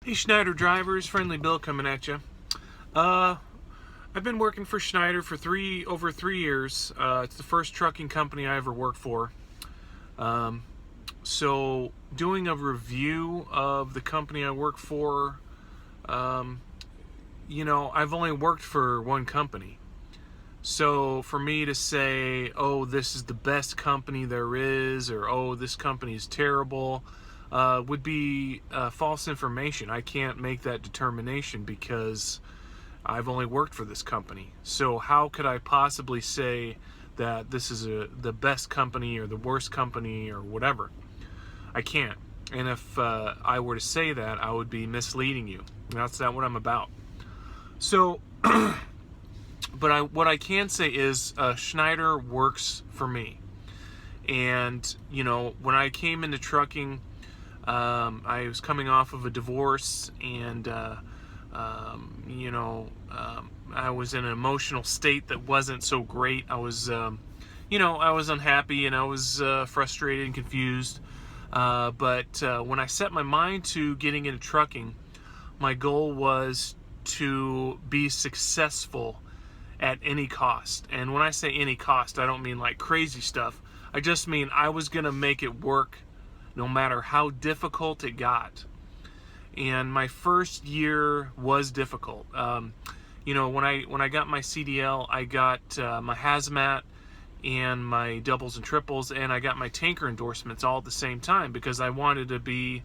Hey Schneider drivers, Friendly Bill coming at you. I've been working for Schneider for over 3 years. It's the first trucking company I ever worked for. So doing a review of the company I work for, I've only worked for one company. So for me to say, oh, this is the best company there is, or oh, this company is terrible, would be false information. I can't make that determination because I've only worked for this company. So how could I possibly say that this is the best company or the worst company or whatever? I can't. And if I were to say that, I would be misleading you. That's not what I'm about. So, but what I can say is Schneider works for me. And, when I came into trucking, I was coming off of a divorce, and I was in an emotional state that wasn't so great. I was, I was unhappy, and I was frustrated and confused. But when I set my mind to getting into trucking, my goal was to be successful at any cost. And when I say any cost, I don't mean like crazy stuff. I just mean I was going to make it work no matter how difficult it got. And my first year was difficult. When I got my CDL, I got my hazmat and my doubles and triples, and I got my tanker endorsements all at the same time because I wanted to be,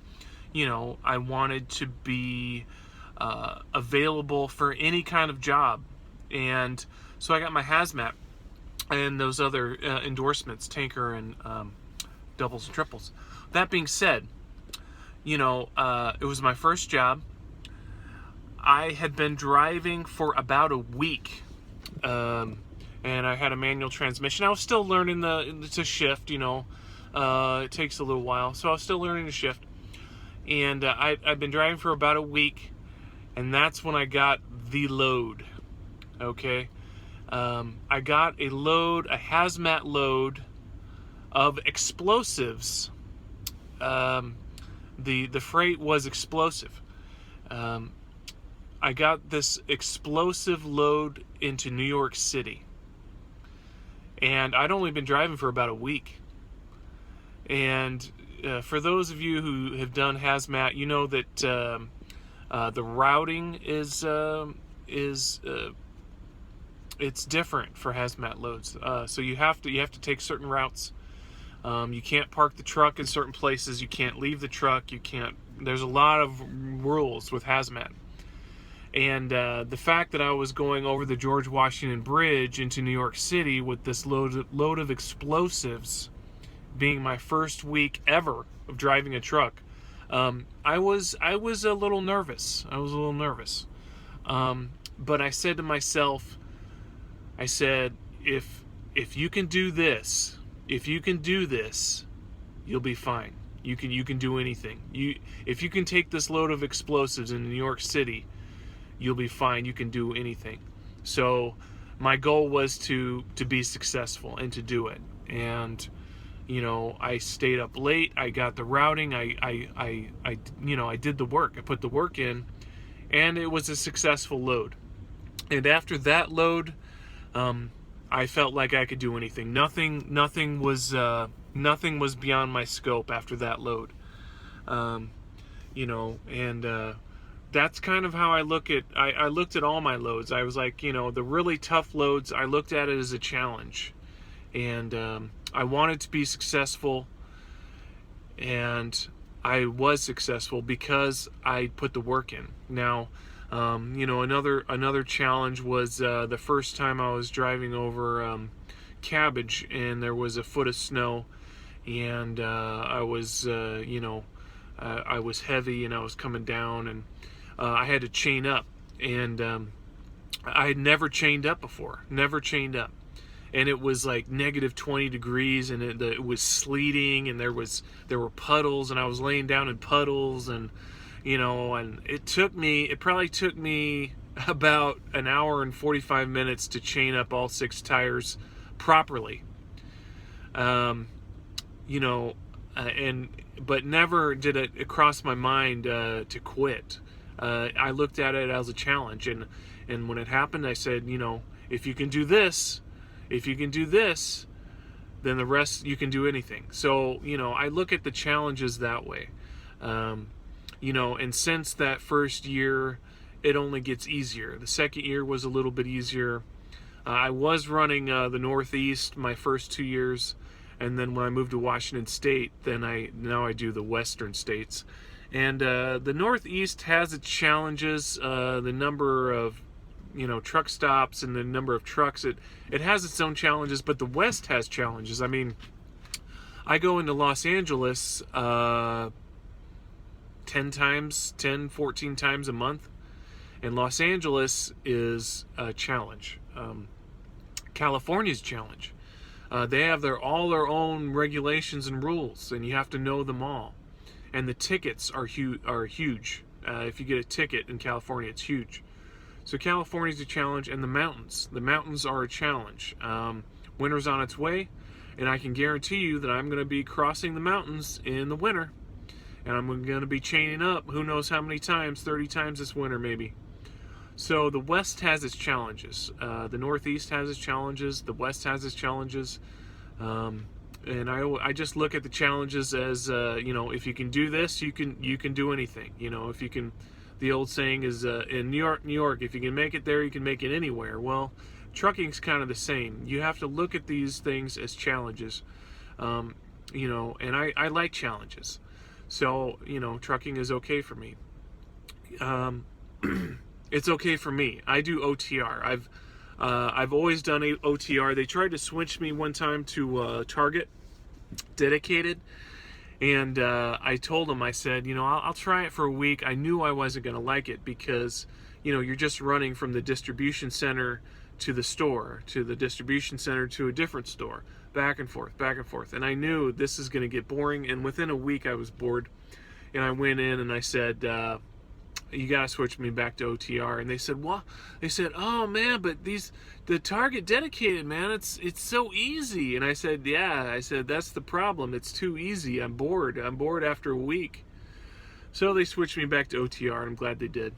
available for any kind of job. And so I got my hazmat and those other endorsements, tanker and doubles and triples. That being said, it was my first job. I had been driving for about a week, and I had a manual transmission. I was still learning to shift. It takes a little while, so I was still learning to shift. And I'd been driving for about a week, and that's when I got the load. Okay, I got a hazmat load of explosives. The freight was explosive. I got this explosive load into New York City, and I'd only been driving for about a week. And for those of you who have done hazmat, you know that the routing is it's different for hazmat loads. So you have to take certain routes. You can't park the truck in certain places. You can't leave the truck. There's a lot of rules with hazmat. And the fact that I was going over the George Washington Bridge into New York City with this load of explosives, being my first week ever of driving a truck, I was a little nervous. But I said to myself, if you can do this, you'll be fine. You can do anything. If you can take this load of explosives in New York City, you'll be fine. You can do anything. So my goal was to be successful and to do it. And I stayed up late. I got the routing. I did the work. I put the work in, and it was a successful load. And after that load, I felt like I could do anything. Nothing was beyond my scope after that load. That's kind of how I look at. I looked at all my loads. I was like, the really tough loads, I looked at it as a challenge, and I wanted to be successful, and I was successful because I put the work in. Now, another challenge was the first time I was driving over Cabbage, and there was a foot of snow, and I was heavy, and I was coming down, and I had to chain up, and I had never chained up before, and it was like negative 20 degrees, and it was sleeting, and there were puddles, and I was laying down in puddles, and and it probably took me about an hour and 45 minutes to chain up all 6 tires properly. But never did it cross my mind to quit. I looked at it as a challenge, and when it happened, I said, if you can do this, if you can do this, then the rest you can do anything. So I look at the challenges that way. And since that first year, it only gets easier. The second year was a little bit easier. I was running the Northeast my first 2 years, and then when I moved to Washington State, then now I do the Western states. And the Northeast has its challenges. The number of truck stops and the number of trucks, it has its own challenges, but the West has challenges. I mean, I go into Los Angeles 14 times a month, and Los Angeles is a challenge. California's a challenge. They have all their own regulations and rules, and you have to know them all. And the tickets are huge. If you get a ticket in California, it's huge. So California's a challenge, and the mountains are a challenge. Winter's on its way, and I can guarantee you that I'm going to be crossing the mountains in the winter, and I'm going to be chaining up who knows how many times, 30 times this winter maybe. So the West has its challenges. The Northeast has its challenges. The West has its challenges. And I just look at the challenges as if you can do this, you can do anything. If you can. The old saying is in New York, if you can make it there, you can make it anywhere. Well, trucking's kind of the same. You have to look at these things as challenges. And I like challenges. So trucking is okay for me. It's okay for me. I do OTR. I've always done OTR. They tried to switch me one time to Target dedicated, and I told them, I said, I'll try it for a week. I knew I wasn't going to like it because you're just running from the distribution center to the store, to the distribution center to a different store, back and forth, and I knew this is going to get boring. And within a week I was bored, and I went in and I said, you gotta switch me back to OTR. And they said, what? They said, oh man, but the Target dedicated, man, it's so easy. And I said, yeah, I said, that's the problem. It's too easy. I'm bored after a week. So they switched me back to OTR, and I'm glad they did.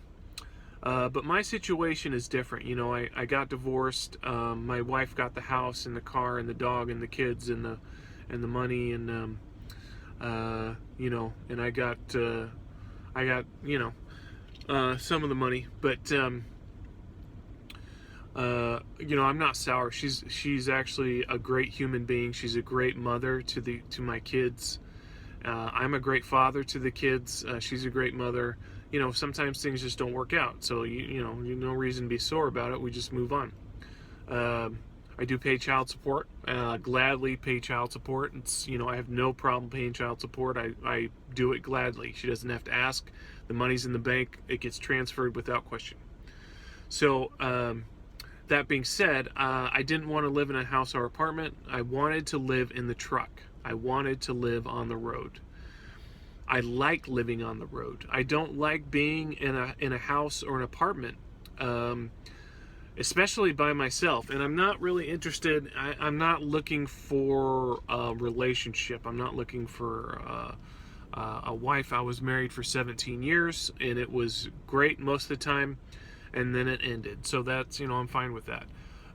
But my situation is different. I got divorced. My wife got the house and the car and the dog and the kids and the money, and and I got some of the money, but I'm not sour. She's actually a great human being. She's a great mother to my kids. I'm a great father to the kids. She's a great mother. Sometimes things just don't work out, so no reason to be sore about it. We just move on. I do pay child support. Gladly pay child support. It's I have no problem paying child support. I do it gladly. She doesn't have to ask. The money's in the bank. It gets transferred without question. So that being said, I didn't want to live in a house or apartment. I wanted to live in the truck. I wanted to live on the road. I like living on the road. I don't like being in a house or an apartment, especially by myself. And I'm not really interested. I'm not looking for a relationship. I'm not looking for a wife. I was married for 17 years, and it was great most of the time, and then it ended. So that's, I'm fine with that.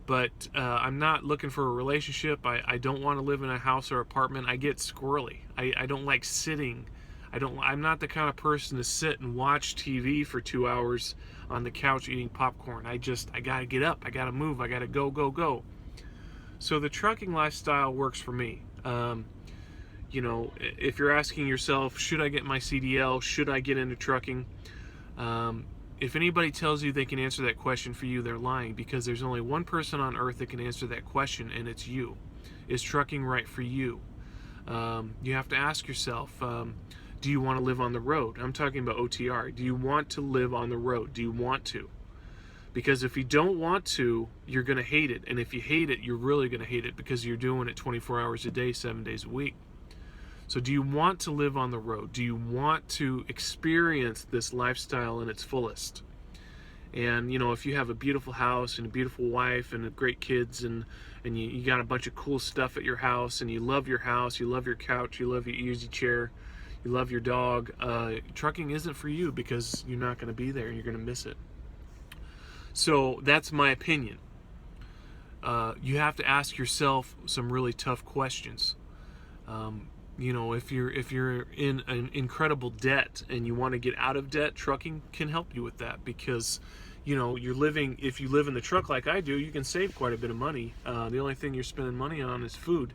But I'm not looking for a relationship. I don't want to live in a house or apartment. I get squirrely. I don't like sitting. I'm not the kind of person to sit and watch TV for 2 hours on the couch eating popcorn. I gotta get up. I gotta move. I gotta go. So the trucking lifestyle works for me. If you're asking yourself, should I get my CDL? Should I get into trucking? If anybody tells you they can answer that question for you, they're lying, because there's only one person on earth that can answer that question, and it's you. Is trucking right for you? You have to ask yourself, do you want to live on the road? I'm talking about OTR. Do you want to live on the road? Do you want to? Because if you don't want to, you're going to hate it. And if you hate it, you're really going to hate it, because you're doing it 24 hours a day, 7 days a week. So do you want to live on the road? Do you want to experience this lifestyle in its fullest? And, if you have a beautiful house and a beautiful wife and great kids, and you got a bunch of cool stuff at your house, and you love your house, you love your couch, you love your easy chair, you love your dog, trucking isn't for you because you're not going to be there. You're going to miss it. So that's my opinion. You have to ask yourself some really tough questions. If you're in an incredible debt and you want to get out of debt, trucking can help you with that, because if you live in the truck like I do, you can save quite a bit of money. The only thing you're spending money on is food.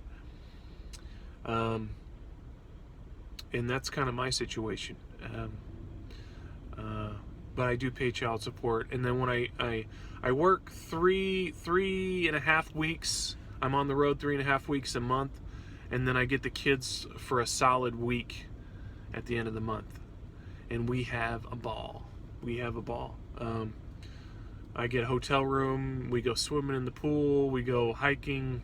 And that's kind of my situation. But I do pay child support, and then when I work three and a half weeks, I'm on the road 3.5 weeks a month, and then I get the kids for a solid week at the end of the month, and we have a ball. I get a hotel room, we go swimming in the pool, we go hiking.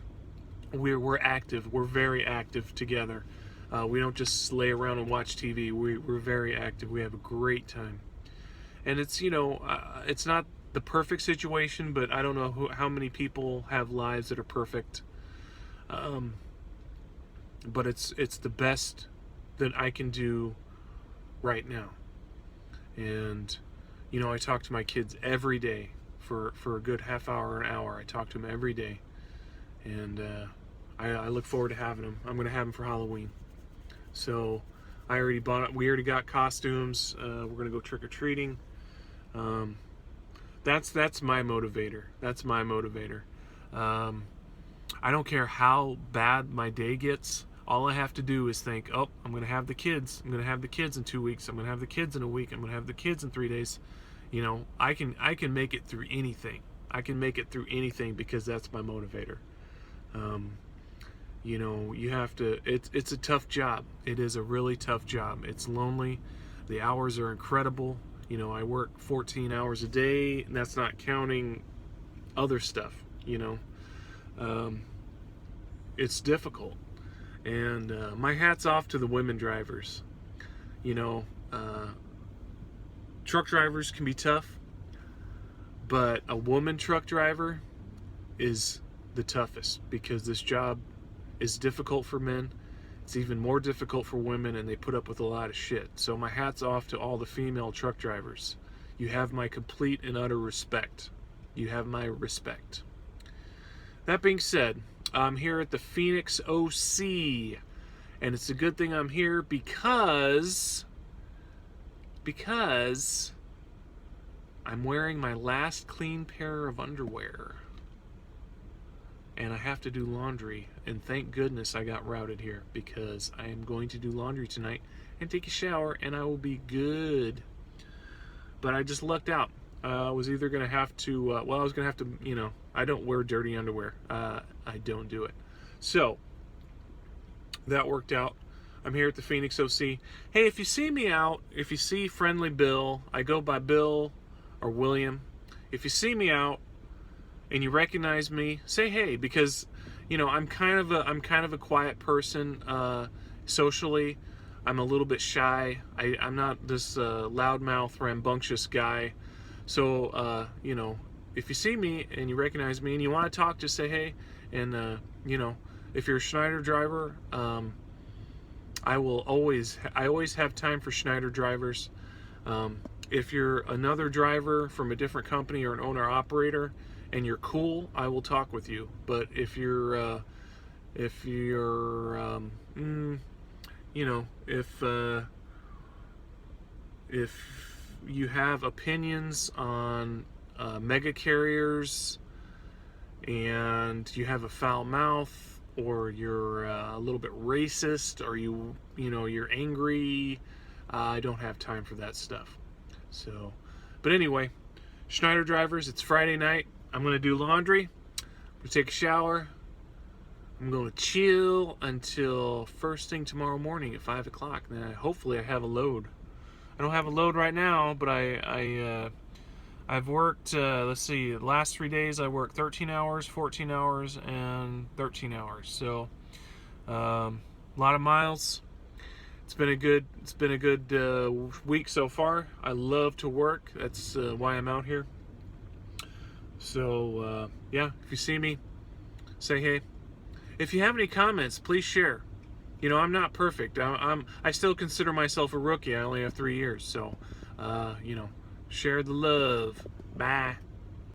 We're active. We're very active together. We don't just lay around and watch TV. We're very active. We have a great time. And it's it's not the perfect situation, but I don't know how many people have lives that are perfect. But it's the best that I can do right now. And I talk to my kids every day for a good half hour, an hour. I talk to them every day, and I look forward to having them. I'm going to have them for Halloween. So we already got costumes. We're going to go trick-or-treating. That's my motivator. I don't care how bad my day gets. All I have to do is think, oh, I'm going to have the kids. I'm going to have the kids in 2 weeks. I'm going to have the kids in a week. I'm going to have the kids in 3 days. I can make it through anything. I can make it through anything because that's my motivator. You have to, it's a tough job. It is a really tough job. It's lonely. The hours are incredible. I work 14 hours a day, and that's not counting other stuff, It's difficult. And my hat's off to the women drivers. Truck drivers can be tough, but a woman truck driver is the toughest, because this job is difficult for men. It's even more difficult for women, and they put up with a lot of shit. So my hat's off to all the female truck drivers. You have my complete and utter respect. You have my respect. That being said, I'm here at the Phoenix OC, and it's a good thing I'm here because I'm wearing my last clean pair of underwear, and I have to do laundry, and thank goodness I got routed here, because I am going to do laundry tonight and take a shower, and I will be good. But I just lucked out. I was either going to have to, I was going to have to, I don't wear dirty underwear. I don't do it. So, that worked out. I'm here at the Phoenix OC. Hey, if you see me out, if you see Friendly Bill, I go by Bill or William. If you see me out and you recognize me, say hey, because I'm kind of a quiet person socially. I'm a little bit shy. I'm not this loudmouth, rambunctious guy. So if you see me and you recognize me and you want to talk, just say hey. And if you're a Schneider driver, I always have time for Schneider drivers. If you're another driver from a different company or an owner operator and you're cool, I will talk with you. But if you're if you have opinions on mega carriers, and you have a foul mouth, or you're a little bit racist, or you're angry, I don't have time for that stuff. So, but anyway, Schneider drivers, it's Friday night. I'm gonna do laundry. I'm gonna take a shower. I'm gonna chill until first thing tomorrow morning at 5 o'clock. Then hopefully I have a load. I don't have a load right now, but I've worked, let's see, the last 3 days I worked 13 hours, 14 hours, and 13 hours. So, a lot of miles. It's been a good week so far. I love to work. That's why I'm out here. So, yeah, if you see me, say hey. If you have any comments, please share. You know, I'm not perfect. I still consider myself a rookie. I only have 3 years, so you know, share the love. Bye.